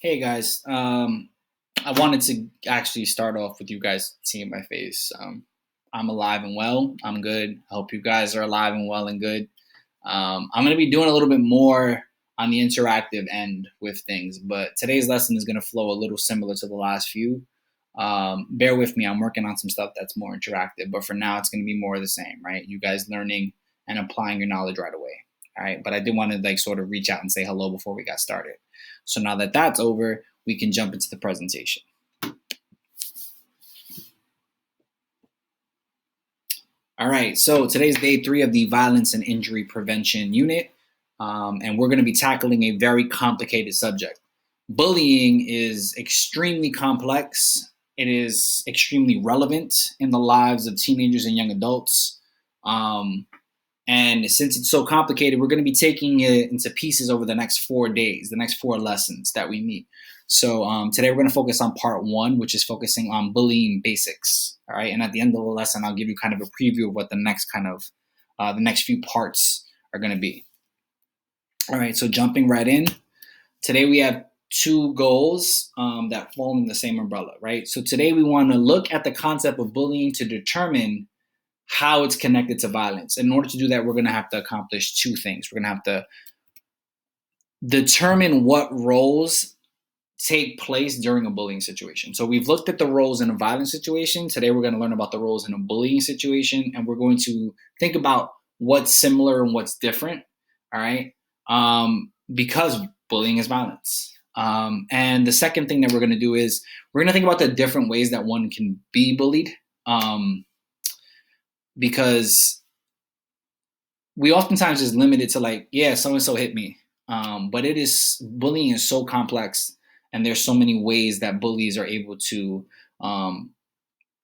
Hey guys, I wanted to actually start off with you guys seeing my face. I'm alive and well. I'm good. I hope you guys are alive and well and good. I'm going to be doing a little bit more on the interactive end with things, but today's lesson is going to flow a little similar to the last few. Bear with me. I'm working on some stuff that's more interactive, but for now, it's going to be more of the same, right? You guys learning and applying your knowledge right away. All right. But I did want to like sort of reach out and say hello before we got started. So now that that's over, we can jump into the presentation. All right, so today's day 3 of the Violence and Injury Prevention Unit, and we're going to be tackling a very complicated subject. Bullying is extremely complex. It is extremely relevant in the lives of teenagers and young adults. And since it's so complicated, we're going to be taking it into pieces over the next 4 days, the next 4 lessons that we meet. So today we're going to focus on part 1, which is focusing on bullying basics. All right, and at the end of the lesson, I'll give you kind of a preview of what the next few parts are going to be. All right, so jumping right in. Today we have 2 goals that fall in the same umbrella, right? So today we want to look at the concept of bullying to determine how it's connected to violence. In order to do that, we're going to have to accomplish 2 things. We're going to have to determine what roles take place during a bullying situation. So we've looked at the roles in a violent situation. Today we're going to learn about the roles in a bullying situation, and we're going to think about what's similar and what's different. All right, because bullying is violence. And the second thing that we're going to do is we're going to think about the different ways that one can be bullied. Because we oftentimes is limited to like, yeah, so and so hit me. But bullying is so complex, and there's so many ways that bullies are able to,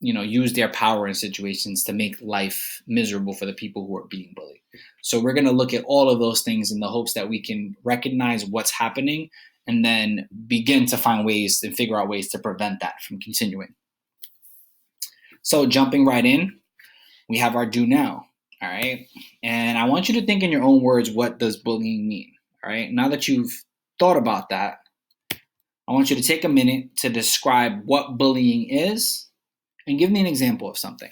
use their power in situations to make life miserable for the people who are being bullied. So we're going to look at all of those things in the hopes that we can recognize what's happening and then begin to find ways and figure out ways to prevent that from continuing. So jumping right in, we have our do now. All right. And I want you to think in your own words, what does bullying mean? All right. Now that you've thought about that, I want you to take a minute to describe what bullying is and give me an example of something.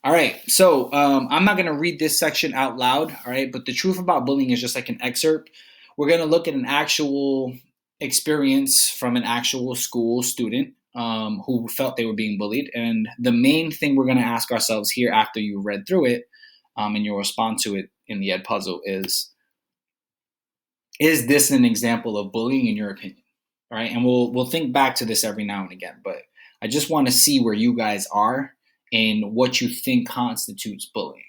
All right. So I'm not going to read this section out loud. All right. But the truth about bullying is just like an excerpt. We're going to look at an actual experience from an actual school student who felt they were being bullied. And the main thing we're going to ask ourselves here after you read through it and you'll respond to it in the Edpuzzle is this an example of bullying in your opinion? All right. And we'll think back to this every now and again. But I just want to see where you guys are in what you think constitutes bullying.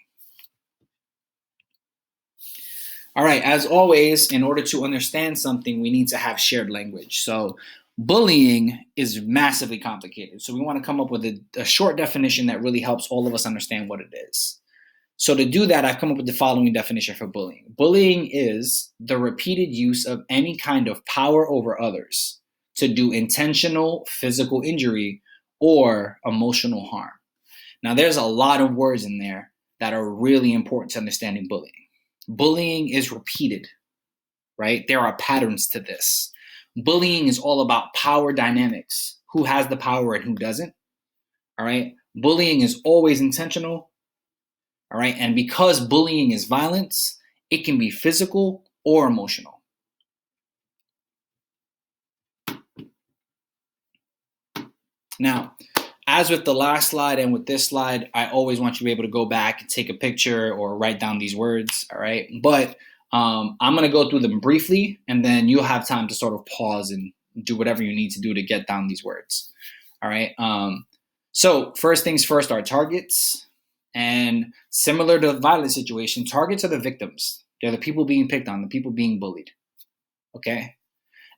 All right, as always, in order to understand something, we need to have shared language. So bullying is massively complicated. So we want to come up with a short definition that really helps all of us understand what it is. So to do that, I've come up with the following definition for bullying. Bullying is the repeated use of any kind of power over others to do intentional physical injury or emotional harm. Now, there's a lot of words in there that are really important to understanding bullying. Bullying is repeated, right? There are patterns to this. Bullying is all about power dynamics. Who has the power and who doesn't? All right. Bullying is always intentional. All right. And because bullying is violence, it can be physical or emotional. Now, as with the last slide and with this slide, I always want you to be able to go back and take a picture or write down these words, all right? But I'm going to go through them briefly, and then you'll have time to sort of pause and do whatever you need to do to get down these words, all right? So first things first are targets. And similar to the violent situation, targets are the victims. They're the people being picked on, the people being bullied, okay?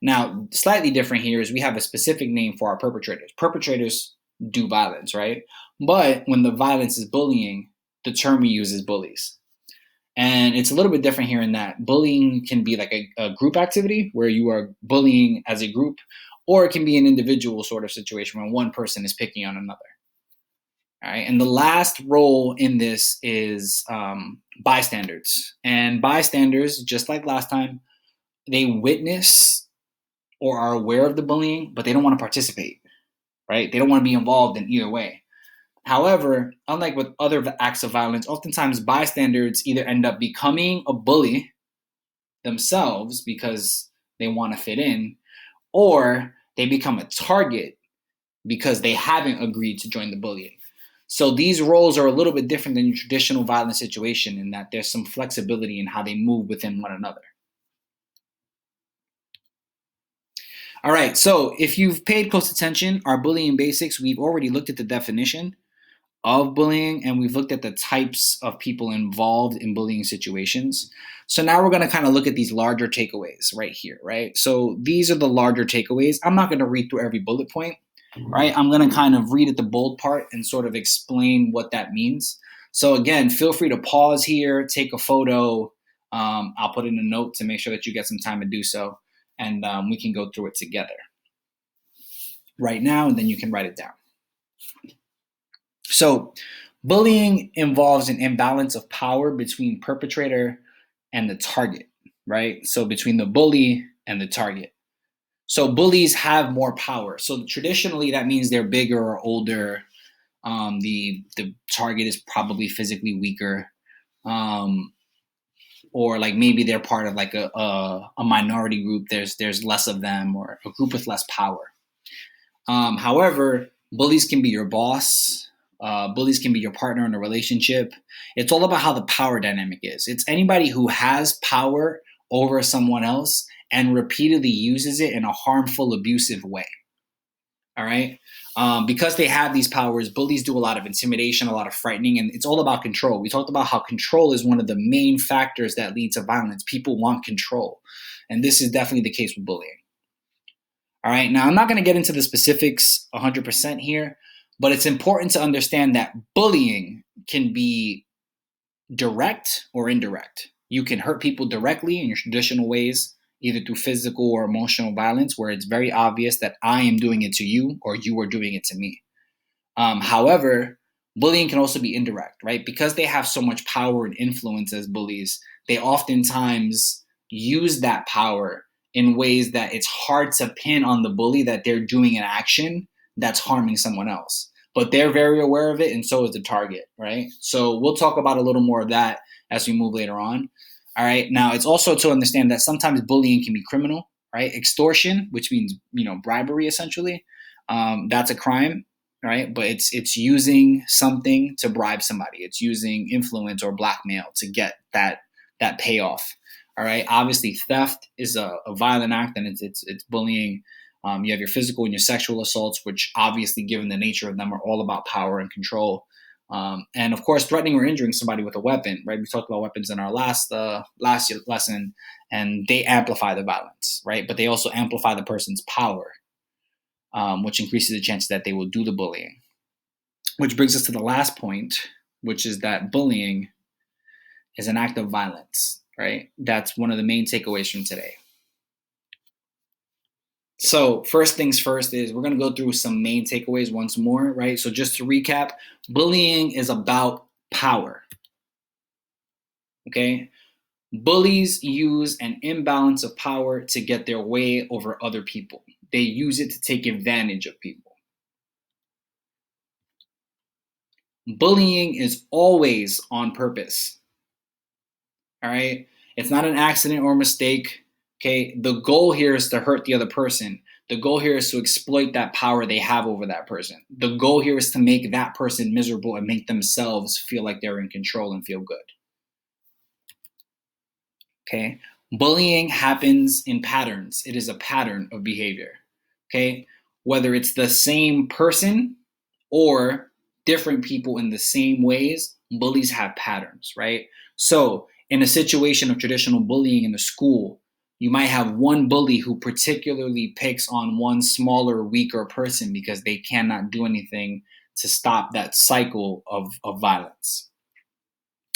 Now, slightly different here is we have a specific name for our perpetrators. Perpetrators do violence, right? But when the violence is bullying, the term we use is bullies. And it's a little bit different here in that bullying can be like a group activity where you are bullying as a group, or it can be an individual sort of situation where one person is picking on another. All right. And the last role in this is bystanders. And bystanders, just like last time, they witness or are aware of the bullying, but they don't want to participate, right? They don't want to be involved in either way. However, unlike with other acts of violence, oftentimes bystanders either end up becoming a bully themselves because they want to fit in, or they become a target because they haven't agreed to join the bullying. So these roles are a little bit different than your traditional violent situation in that there's some flexibility in how they move within one another. All right, so if you've paid close attention, our bullying basics, we've already looked at the definition of bullying and we've looked at the types of people involved in bullying situations. So now we're going to kind of look at these larger takeaways right here, right? So these are the larger takeaways. I'm not going to read through every bullet point, right? I'm going to kind of read at the bold part and sort of explain what that means. So again, feel free to pause here, take a photo. I'll put in a note to make sure that you get some time to do so, and we can go through it together right now, and then you can write it down. So bullying involves an imbalance of power between perpetrator and the target, right? So between the bully and the target. So bullies have more power. So traditionally, that means they're bigger or older. The target is probably physically weaker, or like maybe they're part of like a minority group. There's less of them, or a group with less power. However, bullies can be your boss. Bullies can be your partner in a relationship. It's all about how the power dynamic is. It's anybody who has power over someone else and repeatedly uses it in a harmful, abusive way. All right. Because they have these powers, bullies do a lot of intimidation, a lot of frightening, and it's all about control. We talked about how control is one of the main factors that lead to violence. People want control. And this is definitely the case with bullying. All right. Now, I'm not going to get into the specifics 100% here, but it's important to understand that bullying can be direct or indirect. You can hurt people directly in your traditional ways, either through physical or emotional violence, where it's very obvious that I am doing it to you or you are doing it to me. However, bullying can also be indirect, right? Because they have so much power and influence as bullies, they oftentimes use that power in ways that it's hard to pin on the bully that they're doing an action that's harming someone else. But they're very aware of it, and so is the target, right? So we'll talk about a little more of that as we move later on. All right. Now, it's also to understand that sometimes bullying can be criminal, right? Extortion, which means bribery, essentially, that's a crime, right? But it's using something to bribe somebody. It's using influence or blackmail to get that payoff. All right. Obviously, theft is a violent act, and it's bullying. You have your physical and your sexual assaults, which obviously, given the nature of them, are all about power and control. And of course, threatening or injuring somebody with a weapon, right? We talked about weapons in our last lesson, and they amplify the violence, right? But they also amplify the person's power, which increases the chance that they will do the bullying. Which brings us to the last point, which is that bullying is an act of violence, right? That's one of the main takeaways from today. So first things first is we're going to go through some main takeaways once more, right? So just to recap, bullying is about power. Okay? Bullies use an imbalance of power to get their way over other people. They use it to take advantage of people. Bullying is always on purpose. All right? It's not an accident or mistake. Okay? The goal here is to hurt the other person. The goal here is to exploit that power they have over that person. The goal here is to make that person miserable and make themselves feel like they're in control and feel good. Okay? Bullying happens in patterns. It is a pattern of behavior. Okay? Whether it's the same person or different people in the same ways, bullies have patterns, right? So, in a situation of traditional bullying in the school, you might have one bully who particularly picks on one smaller, weaker person because they cannot do anything to stop that cycle of violence.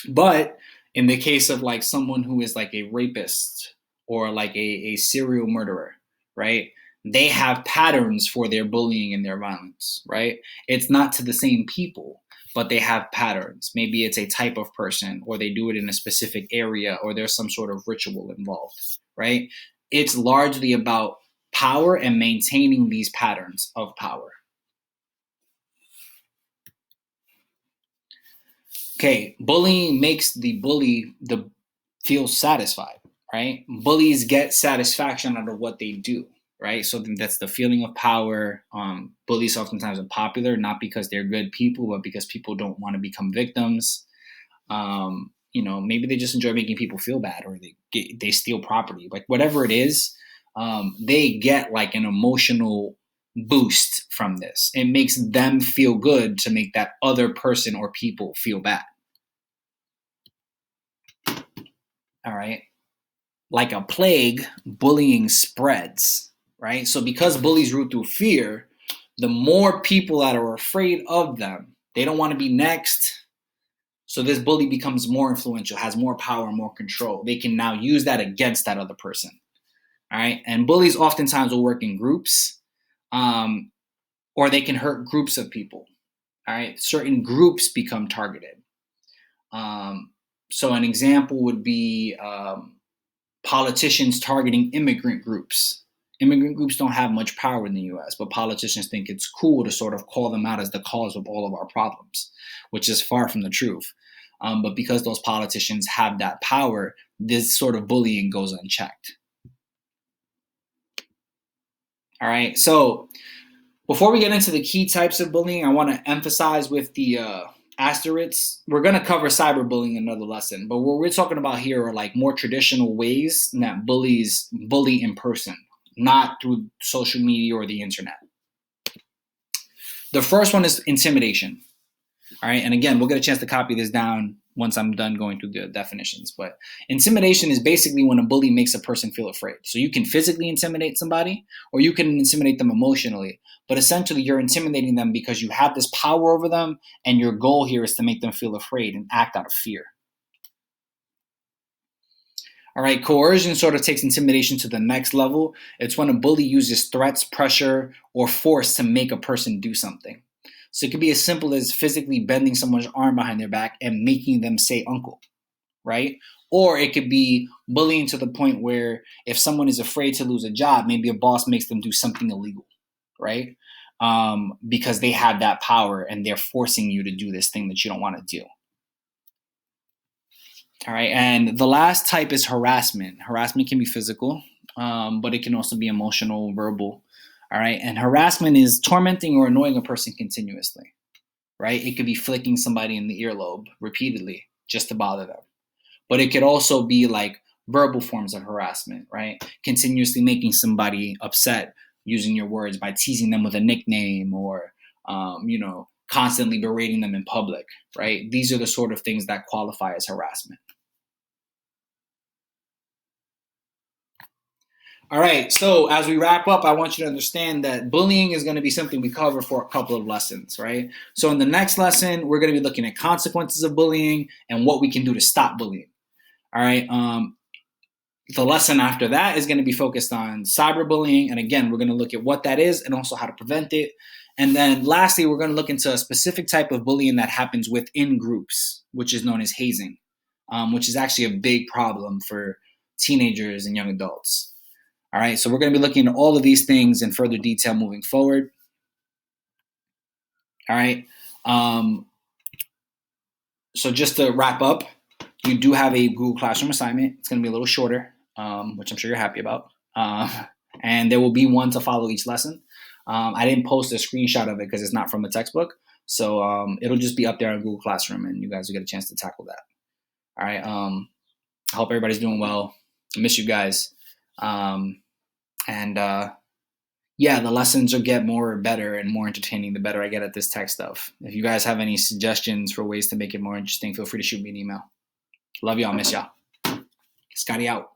But in the case of like someone who is like a rapist or like a serial murderer, right? They have patterns for their bullying and their violence, right? It's not to the same people, but they have patterns. Maybe it's a type of person, or they do it in a specific area, or there's some sort of ritual involved, right? It's largely about power and maintaining these patterns of power. Okay, bullying makes the bully feel satisfied, right? Bullies get satisfaction out of what they do, right? So that's the feeling of power. Bullies oftentimes are popular not because they're good people, but because people don't want to become victims. Maybe they just enjoy making people feel bad, or they steal property, like whatever it is. They get like an emotional boost from this. It makes them feel good to make that other person or people feel bad. All right. Like a plague, bullying spreads, right? So because bullies root through fear, the more people that are afraid of them, they don't want to be next. So this bully becomes more influential, has more power, more control. They can now use that against that other person. All right. And bullies oftentimes will work in groups, or they can hurt groups of people. All right. Certain groups become targeted. So an example would be politicians targeting immigrant groups. Immigrant groups don't have much power in the US, but politicians think it's cool to sort of call them out as the cause of all of our problems, which is far from the truth. But because those politicians have that power, this sort of bullying goes unchecked. All right. So before we get into the key types of bullying, I want to emphasize with the asterisks, we're going to cover cyberbullying in another lesson. But what we're talking about here are like more traditional ways that bullies bully in person, not through social media or the internet. The first one is intimidation. All right. And again, we'll get a chance to copy this down once I'm done going through the definitions. But intimidation is basically when a bully makes a person feel afraid. So you can physically intimidate somebody, or you can intimidate them emotionally. But essentially, you're intimidating them because you have this power over them, and your goal here is to make them feel afraid and act out of fear. All right, coercion sort of takes intimidation to the next level. It's when a bully uses threats, pressure, or force to make a person do something. So it could be as simple as physically bending someone's arm behind their back and making them say uncle, right? Or it could be bullying to the point where if someone is afraid to lose a job, maybe a boss makes them do something illegal, right? Because they have that power and they're forcing you to do this thing that you don't want to do. All right, and the last type is harassment. Harassment can be physical, but it can also be emotional, verbal. All right, and harassment is tormenting or annoying a person continuously, right? It could be flicking somebody in the earlobe repeatedly just to bother them. But it could also be like verbal forms of harassment, right? Continuously making somebody upset using your words by teasing them with a nickname or, constantly berating them in public, right? These are the sort of things that qualify as harassment. All right, so as we wrap up, I want you to understand that bullying is going to be something we cover for a couple of lessons, right? So in the next lesson, we're going to be looking at consequences of bullying and what we can do to stop bullying. All right, the lesson after that is going to be focused on cyberbullying. And again, we're going to look at what that is and also how to prevent it. And then lastly, we're going to look into a specific type of bullying that happens within groups, which is known as hazing, which is actually a big problem for teenagers and young adults. All right, so we're going to be looking at all of these things in further detail moving forward. All right, so just to wrap up, you do have a Google Classroom assignment. It's going to be a little shorter, which I'm sure you're happy about. And there will be one to follow each lesson. I didn't post a screenshot of it because it's not from a textbook. So it'll just be up there on Google Classroom, and you guys will get a chance to tackle that. All right, I hope everybody's doing well. I miss you guys. The lessons will get better and more entertaining the better I get at this tech stuff. If you guys have any suggestions for ways to make it more interesting, feel free to shoot me an email. Love y'all, miss y'all. Scotty out.